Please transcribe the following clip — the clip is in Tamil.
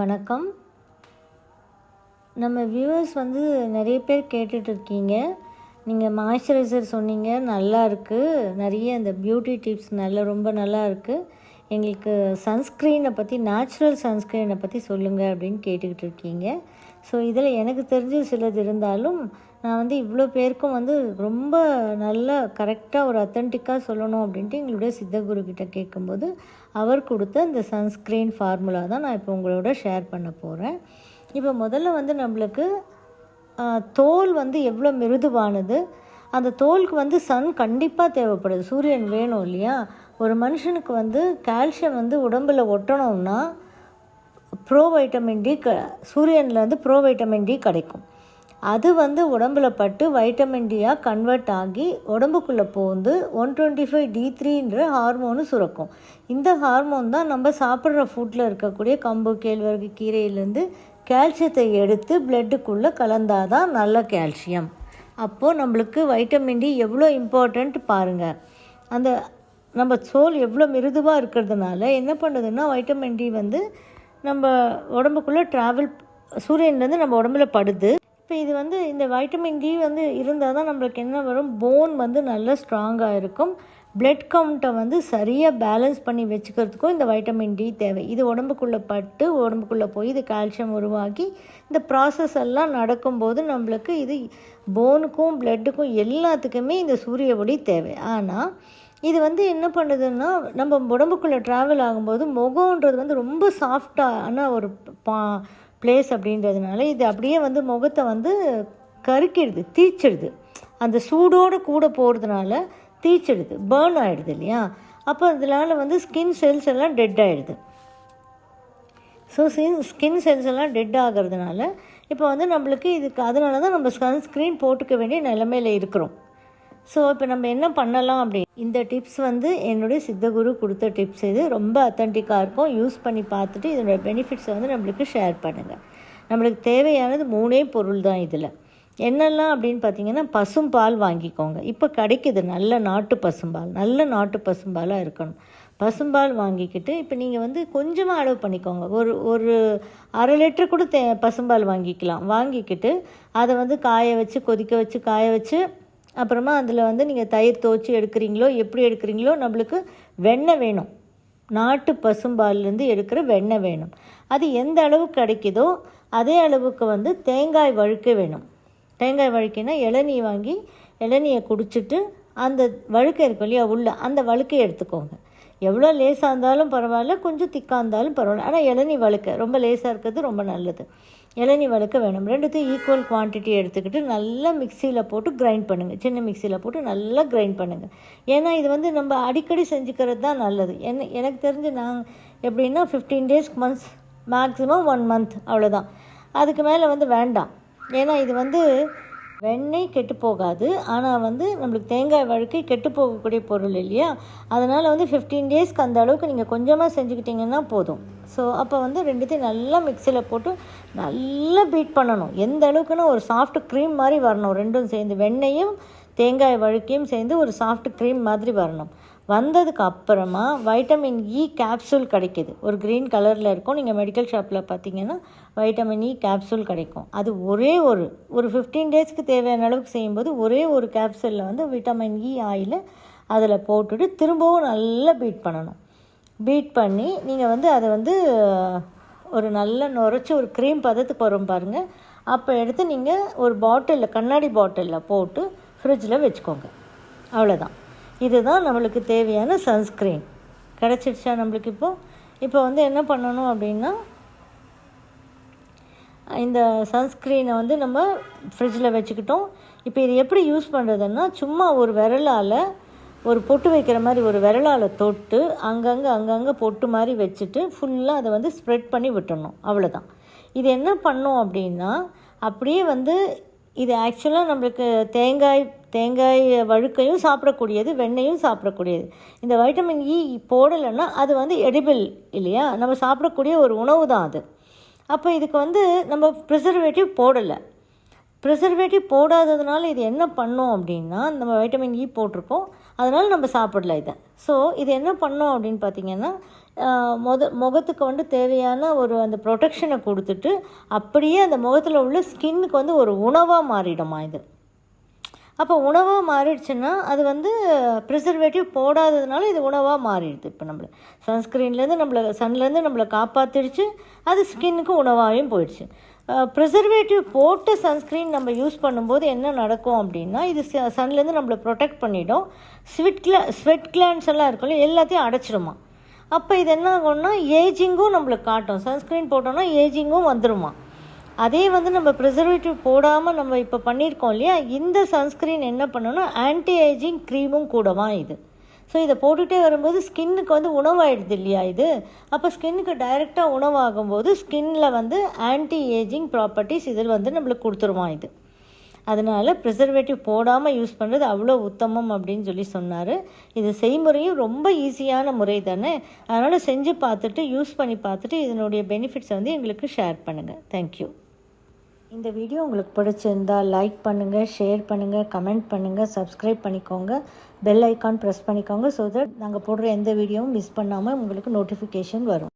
வணக்கம். நம்ம வியூவர்ஸ் வந்து நிறைய பேர் கேட்டுட்ருக்கீங்க. நீங்கள் மாய்ஸ்சரைசர் சொன்னீங்க, நல்லா இருக்குது. நிறைய இந்த பியூட்டி டிப்ஸ் ரொம்ப நல்லா இருக்குது. எங்களுக்கு சன்ஸ்க்ரீனை பற்றி, நேச்சுரல் சன்ஸ்க்ரீனை பற்றி சொல்லுங்கள் அப்படின்னு கேட்டுக்கிட்டு இருக்கீங்க. ஸோ இதில் எனக்கு தெரிஞ்ச சிலது இருந்தாலும் நான் வந்து இவ்வளோ பேருக்கும் வந்து ரொம்ப நல்லா கரெக்டாக ஒரு அத்தன்டிக்காக சொல்லணும் அப்படின்ட்டு எங்களுடைய சித்தகுருக்கிட்ட கேட்கும்போது அவர் கொடுத்த இந்த சன்ஸ்க்ரீன் ஃபார்முலா தான் நான் இப்போ உங்களோட ஷேர் பண்ண போகிறேன். இப்போ முதல்ல வந்து நம்மளுக்கு தோல் வந்து எவ்வளோ மிருதுவானது, அந்த தோலுக்கு வந்து சன் கண்டிப்பாக தேவைப்படுது, சூரியன் வேணும் இல்லையா. ஒரு மனுஷனுக்கு வந்து கால்சியம் வந்து உடம்பில் ஒட்டணும்னா வைட்டமின் டி சூரியன்லேருந்து வைட்டமின் டி கிடைக்கும். அது வந்து உடம்பில் பட்டு வைட்டமின் டியாக கன்வெர்ட் ஆகி உடம்புக்குள்ளே போந்து 125D3ன்ற ஹார்மோனு சுரக்கும். இந்த ஹார்மோன் தான் நம்ம சாப்பிட்ற ஃபுட்டில் இருக்கக்கூடிய கம்பு, கேழ்வரகு, கீரையிலேருந்து கால்சியத்தை எடுத்து பிளட்டுக்குள்ளே கலந்தால் தான் நல்ல கால்சியம். அப்போது நம்மளுக்கு வைட்டமின் டி எவ்வளோ இம்பார்ட்டண்ட் பாருங்கள். அந்த நம்ம தோல் எவ்வளோ மிருதுவாக இருக்கிறதுனால என்ன பண்ணுதுன்னா வைட்டமின் டி வந்து நம்ம உடம்புக்குள்ளே சூரியன்லேருந்து நம்ம உடம்புல படுது. இப்போ இது வந்து இந்த வைட்டமின் டி வந்து இருந்தால் தான் நம்மளுக்கு என்ன வரும், போன் வந்து நல்லா ஸ்ட்ராங்காக இருக்கும். பிளட் கவுண்ட்டை வந்து சரியாக பேலன்ஸ் பண்ணி வச்சுக்கிறதுக்கும் இந்த வைட்டமின் டி தேவை. இது உடம்புக்குள்ளே பட்டு உடம்புக்குள்ளே போய் இது கால்சியம் உருவாக்கி இந்த ப்ராசஸ் எல்லாம் நடக்கும்போது நம்மளுக்கு இது போனுக்கும் பிளட்டுக்கும் எல்லாத்துக்குமே இந்த சூரிய ஒளி தேவை. ஆனால் இது வந்து என்ன பண்ணுதுன்னா நம்ம உடம்புக்குள்ளே ட்ராவல் ஆகும்போது முகம்ன்றது வந்து ரொம்ப சாஃப்டான ஒரு பிளேஸ் அப்படின்றதுனால இது அப்படியே வந்து முகத்தை வந்து கருக்கிடுது, தீச்சிடுது. அந்த சூடோடு கூட போகிறதுனால தீச்சிடுது, பேர்ன் ஆகிடுது இல்லையா. அப்போ அதனால் வந்து ஸ்கின் செல்ஸ் எல்லாம் டெட் ஆகிடுது. ஸோ ஸ்கின் செல்ஸ் எல்லாம் டெட் ஆகிறதுனால இப்போ வந்து நம்மளுக்கு இதுக்கு அதனால தான் நம்ம சன்ஸ்க்ரீன் போட்டுக்க வேண்டிய நிலைமையில் இருக்கிறோம். ஸோ இப்போ நம்ம என்ன பண்ணலாம் அப்படி, இந்த டிப்ஸ் வந்து என்னுடைய சித்தகுரு கொடுத்த டிப்ஸ். இது ரொம்ப அத்தன்டிக்காக இருக்கும். யூஸ் பண்ணி பார்த்துட்டு இதோட பெனிஃபிட்ஸை வந்து நம்மளுக்கு ஷேர் பண்ணுங்கள். நம்மளுக்கு தேவையானது 3 பொருள் தான் இதில். என்னெல்லாம் அப்படின்னு பார்த்தீங்கன்னா, பசும்பால் வாங்கிக்கோங்க. இப்போ கிடைக்கிது நல்ல நாட்டு பசும்பால், நல்ல நாட்டு பசும்பாலாக இருக்கணும். பசும்பால் வாங்கிக்கிட்டு இப்போ நீங்கள் வந்து கொஞ்சமாக அளவு பண்ணிக்கோங்க. ஒரு 1/2 லிட்டர் கூட பசும்பால் வாங்கிக்கலாம். வாங்கிக்கிட்டு அதை வந்து கொதிக்க வச்சு காய வச்சு அப்புறமா அதில் வந்து நீங்கள் தயிர் துவச்சி எடுக்கிறீங்களோ எப்படி எடுக்கிறீங்களோ நம்மளுக்கு வெண்ணெய் வேணும். நாட்டு பசும்பால்லேருந்து எடுக்கிற வெண்ணெய் வேணும். அது எந்த அளவுக்கு கிடைக்குதோ அதே அளவுக்கு வந்து தேங்காய் வழுக்க வேணும். தேங்காய் வழுக்கினா இளநீ வாங்கி இளநியை குடிச்சிட்டு அந்த வழுக்கை இருக்கும் இல்லையா உள்ள, அந்த வழுக்கை எடுத்துக்கோங்க. எவ்வளோ லேசாக இருந்தாலும் பரவாயில்ல, கொஞ்சம் திக்காக இருந்தாலும் பரவாயில்ல. ஆனால் இளநீ வழுக்க ரொம்ப லேசாக இருக்கிறது ரொம்ப நல்லது. இளநீ வழுக்க வேணும். ரெண்டுத்தையும் ஈக்குவல் குவான்டிட்டி எடுத்துக்கிட்டு நல்லா மிக்சியில் போட்டு கிரைண்ட் பண்ணுங்கள். சின்ன மிக்சியில் போட்டு நல்லா கிரைண்ட் பண்ணுங்கள். ஏன்னா இது வந்து நம்ம அடிக்கடி செஞ்சுக்கிறது தான் நல்லது. எனக்கு தெரிஞ்சு நாங்கள் எப்படின்னா 15 days மந்த்ஸ், மேக்ஸிமம் 1 month, அவ்வளோதான். அதுக்கு மேலே வந்து வேண்டாம். ஏன்னா இது வந்து வெண்ணெய் கெட்டு போகாது, ஆனால் வந்து நம்மளுக்கு தேங்காய் வழுக்கை கெட்டு போகக்கூடிய பொருள் இல்லையா. அதனால் வந்து 15 daysக்கு அந்த அளவுக்கு நீங்கள் கொஞ்சமாக செஞ்சுக்கிட்டிங்கன்னா போதும். ஸோ அப்போ வந்து ரெண்டுத்தையும் நல்லா மிக்சியில் போட்டு நல்லா பீட் பண்ணணும். எந்த அளவுக்குன்னா ஒரு சாஃப்ட் க்ரீம் மாதிரி வரணும். ரெண்டும் சேர்ந்து வெண்ணெயும் தேங்காய் வழுக்கையும் சேர்ந்து ஒரு சாஃப்ட் க்ரீம் மாதிரி வரணும். வந்ததுக்கு அப்புறமா வைட்டமின் இ கேப்சூல் கிடைக்கிது. ஒரு க்ரீன் கலரில் இருக்கும். நீங்கள் மெடிக்கல் ஷாப்பில் பார்த்தீங்கன்னா வைட்டமின் இ கேப்சூல் கிடைக்கும். அது ஒரு 15 daysக்கு தேவையான அளவுக்கு செய்யும்போது ஒரு கேப்சூலில் வந்து விட்டமின் இ ஆயிலை அதில் போட்டுட்டு திரும்பவும் நல்லா பீட் பண்ணணும். பீட் பண்ணி நீங்கள் வந்து அதை வந்து ஒரு நல்ல நுரைச்சி ஒரு க்ரீம் பதத்துக்கு வரும் பாருங்கள். அப்போ எடுத்து நீங்கள் ஒரு பாட்டிலில், கண்ணாடி பாட்டிலில் போட்டு ஃப்ரிட்ஜில் வச்சுக்கோங்க. அவ்வளோதான். இதுதான் நம்மளுக்கு தேவையான சன்ஸ்க்ரீன் கிடச்சிடுச்சா நம்மளுக்கு. இப்போ வந்து என்ன பண்ணணும் அப்படின்னா, இந்த சன்ஸ்க்ரீனை வந்து நம்ம ஃப்ரிட்ஜில் வச்சுக்கிட்டோம். இப்போ இது எப்படி யூஸ் பண்ணுறதுன்னா, சும்மா ஒரு விரலால் ஒரு பொட்டு வைக்கிற மாதிரி ஒரு விரலால் தொட்டு அங்கங்கே பொட்டு மாதிரி வச்சுட்டு ஃபுல்லாக அதை வந்து ஸ்ப்ரெட் பண்ணி விட்டுடணும். அவ்வளோதான். இது என்ன பண்ணோம் அப்படின்னா, அப்படியே வந்து இது ஆக்சுவலாக நம்மளுக்கு தேங்காய் வழுக்கையும் சாப்பிடக்கூடியது, வெண்ணெயும் சாப்பிடக்கூடியது. இந்த வைட்டமின் இ போடலைன்னா அது வந்து எடிபிள் இல்லையா, நம்ம சாப்பிடக்கூடிய ஒரு உணவு தான் அது. அப்போ இதுக்கு வந்து நம்ம ப்ரிசர்வேட்டிவ் போடலை. ப்ரிசர்வேட்டிவ் போடாததுனால இது என்ன பண்ணோம் அப்படின்னா, நம்ம வைட்டமின் இ போட்டிருக்கோம், அதனால் நம்ம சாப்பிடல இதை. ஸோ இது என்ன பண்ணோம் அப்படின்னு பார்த்திங்கன்னா, முகத்துக்கு வந்து தேவையான ஒரு அந்த ப்ரொடெக்ஷனை கொடுத்துட்டு அப்படியே அந்த முகத்தில் உள்ள ஸ்கின்னுக்கு வந்து ஒரு உணவாக மாறிடுமா இது. அப்போ உணவாக மாறிடுச்சுன்னா அது வந்து ப்ரிசர்வேட்டிவ் போடாததுனால இது உணவாக மாறிடுது. இப்போ நம்மளை சன்ஸ்க்ரீன்லேருந்து சன்லேருந்து நம்மளை காப்பாற்றிடுச்சு, அது ஸ்கின்னுக்கு உணவாகவும் போயிடுச்சு. ப்ரிசர்வேட்டிவ் போட்டு சன்ஸ்க்ரீன் நம்ம யூஸ் பண்ணும்போது என்ன நடக்கும் அப்படின்னா, இது சன்லேருந்து நம்மளை ப்ரொடெக்ட் பண்ணிவிடும். ஸ்வெட் கிளாண்ட்ஸ் எல்லாம் இருக்குல்ல, எல்லாத்தையும் அடைச்சிடுமா. அப்போ இது என்ன ஆகும்னா ஏஜிங்கும் நம்மளுக்கு காட்டும். சன்ஸ்க்ரீன் போட்டோன்னா ஏஜிங்கும் வந்துடுமா. அதே வந்து நம்ம ப்ரிசர்வேட்டிவ் போடாமல் நம்ம இப்போ பண்ணியிருக்கோம் இல்லையா, இந்த சன்ஸ்க்ரீன் என்ன பண்ணணும்னா ஆன்டி ஏஜிங் க்ரீமும் கூடவா இது. ஸோ இதை போட்டுகிட்டே வரும்போது ஸ்கின்னுக்கு வந்து உணவாயிடுது இல்லையா இது. அப்போ ஸ்கின்னுக்கு டைரெக்டாக உணவாகும்போது ஸ்கின்னில் வந்து ஆன்டி ஏஜிங் ப்ராப்பர்ட்டிஸ் இதில் வந்து நம்மளுக்கு கொடுத்துருவான் இது. அதனால் ப்ரிசர்வேட்டிவ் போடாமல் யூஸ் பண்ணுறது அவ்வளோ உத்தமம் அப்படின்னு சொல்லி சொன்னார். இது செய்முறையும் ரொம்ப ஈஸியான முறை தானே. அதனால் செஞ்சு பார்த்துட்டு யூஸ் பண்ணி பார்த்துட்டு இதனுடைய பெனிஃபிட்ஸை வந்து எங்களுக்கு ஷேர் பண்ணுங்கள். தேங்க்யூ. இந்த வீடியோ உங்களுக்கு பிடிச்சிருந்தால் லைக் பண்ணுங்கள், ஷேர் பண்ணுங்கள், கமெண்ட் பண்ணுங்கள், சப்ஸ்கிரைப் பண்ணிக்கோங்க, பெல் ஐக்கான் ப்ரெஸ் பண்ணிக்கோங்க. ஸோ தட் நாங்கள் போடுற எந்த வீடியோவும் மிஸ் பண்ணாமல் உங்களுக்கு நோட்டிஃபிகேஷன் வரும்.